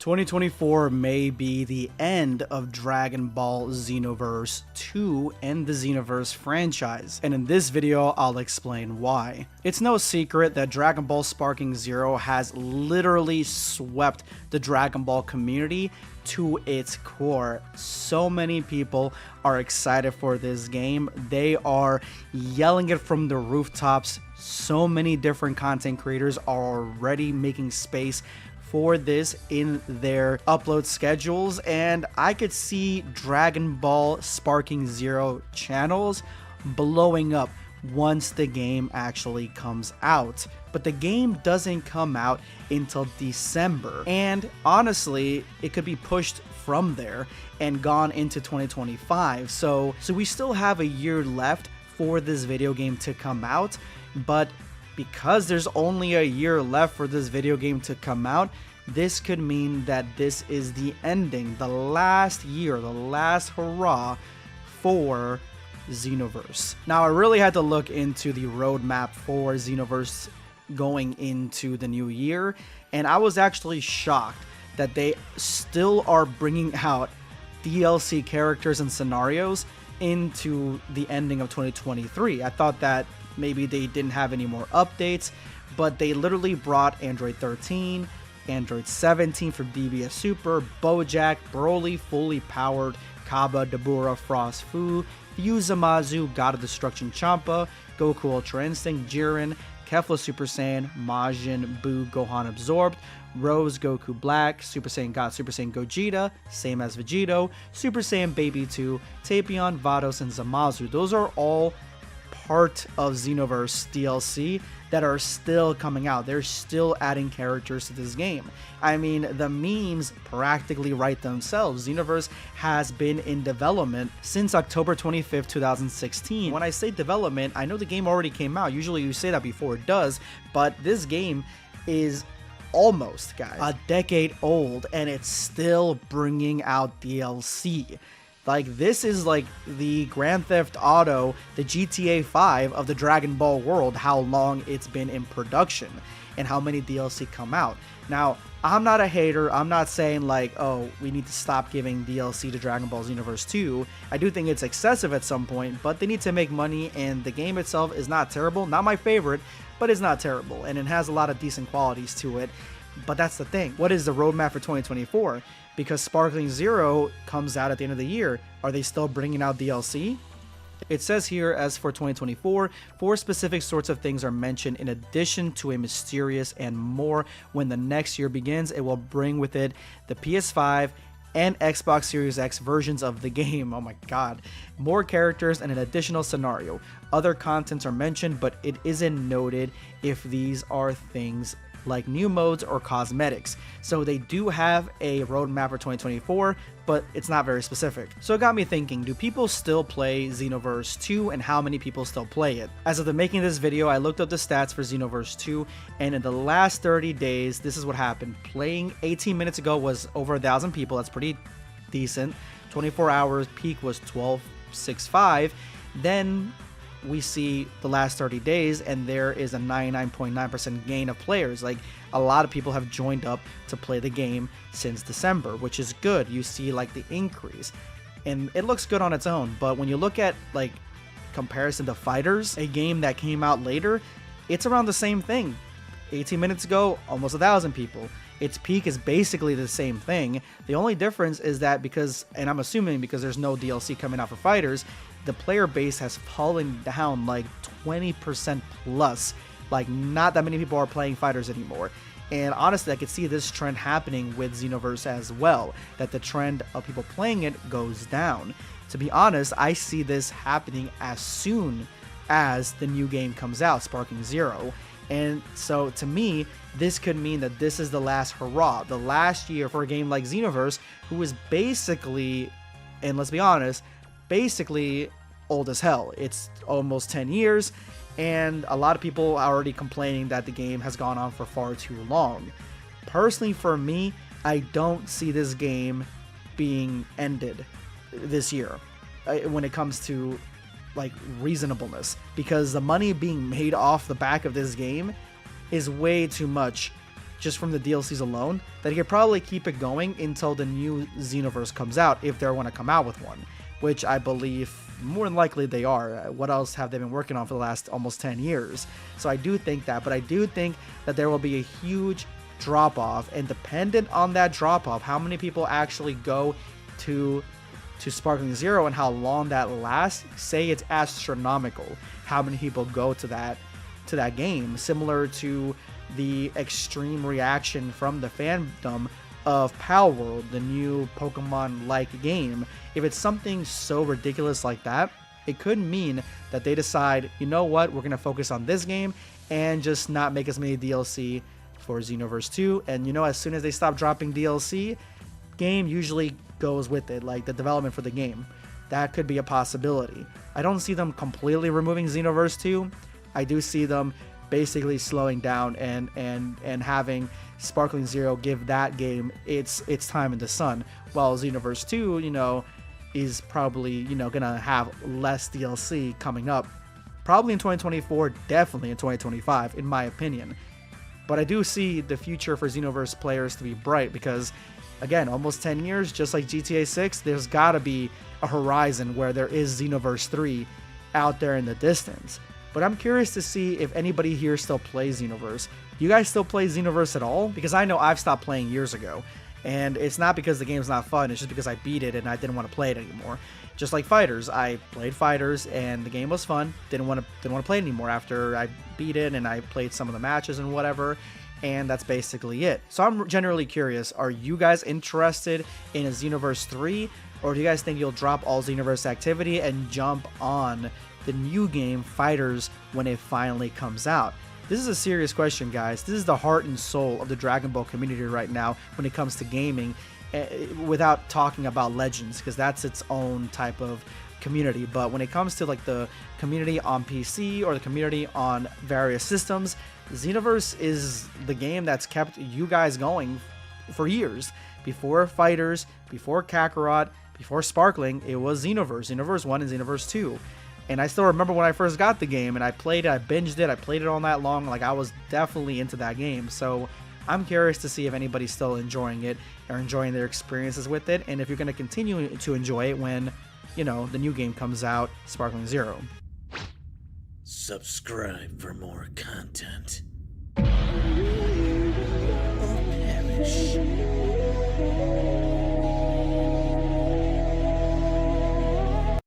2024 may be the end of Dragon Ball Xenoverse 2 and the Xenoverse franchise, and in this video I'll explain why. It's no secret that Dragon Ball Sparking Zero has literally swept the Dragon Ball community to its core. So many people are excited for this game. They are yelling it from the rooftops. So many different content creators are already making space for this in their upload schedules, and I could see Dragon Ball Sparking Zero channels blowing up once the game actually comes out. But the game doesn't come out until December, and honestly it could be pushed from there and gone into 2025, so we still have a year left for this video game to come out. But because there's only a year left for this video game to come out, this could mean that this is the ending, the last year, the last hurrah for Xenoverse. Now, I really had to look into the roadmap for Xenoverse going into the new year, and I was actually shocked that they still are bringing out DLC characters and scenarios into the ending of 2023. I thought that maybe they didn't have any more updates, but they literally brought Android 13, Android 17 for DBS Super, Bojack, Broly, fully powered, Kaba, Dabura, Frost, Fu, Fusamazu, God of Destruction Champa, Goku Ultra Instinct, Jiren, Kefla Super Saiyan, Majin, Buu, Gohan Absorbed, Rose, Goku Black, Super Saiyan God, Super Saiyan Gogeta, same as Vegito, Super Saiyan Baby 2, Tapion, Vados, and Zamasu. Those are all part of Xenoverse DLC that are still coming out. They're still adding characters to this game. I mean, the memes practically write themselves. Xenoverse has been in development since October 25th, 2016. When I say development, I know the game already came out. Usually you say that before it does, but this game is almost, guys, a decade old, and it's still bringing out DLC. Like, this is like the Grand Theft Auto, the GTA 5 of the Dragon Ball world, how long it's been in production and how many DLC come out. Now, I'm not a hater. I'm not saying like, oh, we need to stop giving DLC to Dragon Ball Xenoverse 2. I do think it's excessive at some point, but they need to make money, and the game itself is not terrible. Not my favorite, but it's not terrible, and it has a lot of decent qualities to it. But that's the thing. What is the roadmap for 2024? Because Sparkling Zero comes out at the end of the year. Are they still bringing out DLC? It says here, as for 2024, 4 specific sorts of things are mentioned in addition to a mysterious and more. When the next year begins, it will bring with it the PS5 and Xbox Series X versions of the game. Oh my god. More characters and an additional scenario. Other contents are mentioned, but it isn't noted if these are things like new modes or cosmetics. So they do have a roadmap for 2024, but it's not very specific. So it got me thinking, do people still play Xenoverse 2, and how many people still play it? As of the making of this video, I looked up the stats for Xenoverse 2, and in the last 30 days, this is what happened. Playing 18 minutes ago was over 1,000 people. That's pretty decent. 24 hours peak was 1265. Then we see the last 30 days, and there is a 99.9% gain of players. Like, a lot of people have joined up to play the game since December, which is good. You see like the increase, and it looks good on its own. But when you look at like comparison to Fighters, a game that came out later, it's around the same thing. 18 minutes ago, almost 1,000 people. Its peak is basically the same thing. The only difference is that because, and I'm assuming because there's no DLC coming out for Fighters, the player base has fallen down like 20% plus. Like, not that many people are playing Fighters anymore. And honestly, I could see this trend happening with Xenoverse as well, that the trend of people playing it goes down. To be honest, I see this happening as soon as the new game comes out, Sparking Zero. And so to me, this could mean that this is the last hurrah, the last year for a game like Xenoverse, who is basically, and let's be honest, basically old as hell. It's almost 10 years, and a lot of people are already complaining that the game has gone on for far too long. Personally, for me, I don't see this game being ended this year when it comes to like reasonableness, because the money being made off the back of this game is way too much just from the DLCs alone, that he could probably keep it going until the new Xenoverse comes out, if they want to come out with one, which I believe more than likely they are. What else have they been working on for the last almost 10 years? So I do think that, but I do think that there will be a huge drop off, and dependent on that drop off, how many people actually go to Sparkling Zero and how long that lasts, say it's astronomical how many people go to that game, similar to the extreme reaction from the fandom of Pal World, the new Pokemon-like game. If it's something so ridiculous like that, it could mean that they decide, you know what, we're going to focus on this game and just not make as many DLC for Xenoverse 2. And you know, as soon as they stop dropping DLC, game usually goes with it, like the development for the game. That could be a possibility. I don't see them completely removing Xenoverse 2. I do see them basically slowing down and having Sparkling Zero give that game its time in the sun, while Xenoverse 2, you know, is probably, you know, gonna have less DLC coming up, probably in 2024, definitely in 2025, in my opinion. But I do see the future for Xenoverse players to be bright, because again, almost 10 years, just like GTA 6, there's gotta be a horizon where there is Xenoverse 3 out there in the distance. But I'm curious to see if anybody here still plays Xenoverse. Do you guys still play Xenoverse at all? Because I know I've stopped playing years ago. And it's not because the game's not fun, it's just because I beat it and I didn't want to play it anymore. Just like Fighters, I played Fighters and the game was fun. Didn't want to play it anymore after I beat it and I played some of the matches and whatever. And that's basically it. So I'm generally curious, are you guys interested in a Xenoverse 3? Or do you guys think you'll drop all Xenoverse activity and jump on the new game Fighters when it finally comes out? This is a serious question, guys. This is the heart and soul of the Dragon Ball community right now when it comes to gaming, without talking about Legends, because that's its own type of community. But when it comes to like the community on PC or the community on various systems, Xenoverse is the game that's kept you guys going for years. Before Fighters, before Kakarot, before Sparkling, it was Xenoverse, Xenoverse 1 and Xenoverse 2. And I still remember when I first got the game and I played it, I binged it, I played it all night long. Like, I was definitely into that game. So I'm curious to see if anybody's still enjoying it or enjoying their experiences with it, and if you're going to continue to enjoy it when, you know, the new game comes out, Sparkling Zero. Subscribe for more content. Or perish.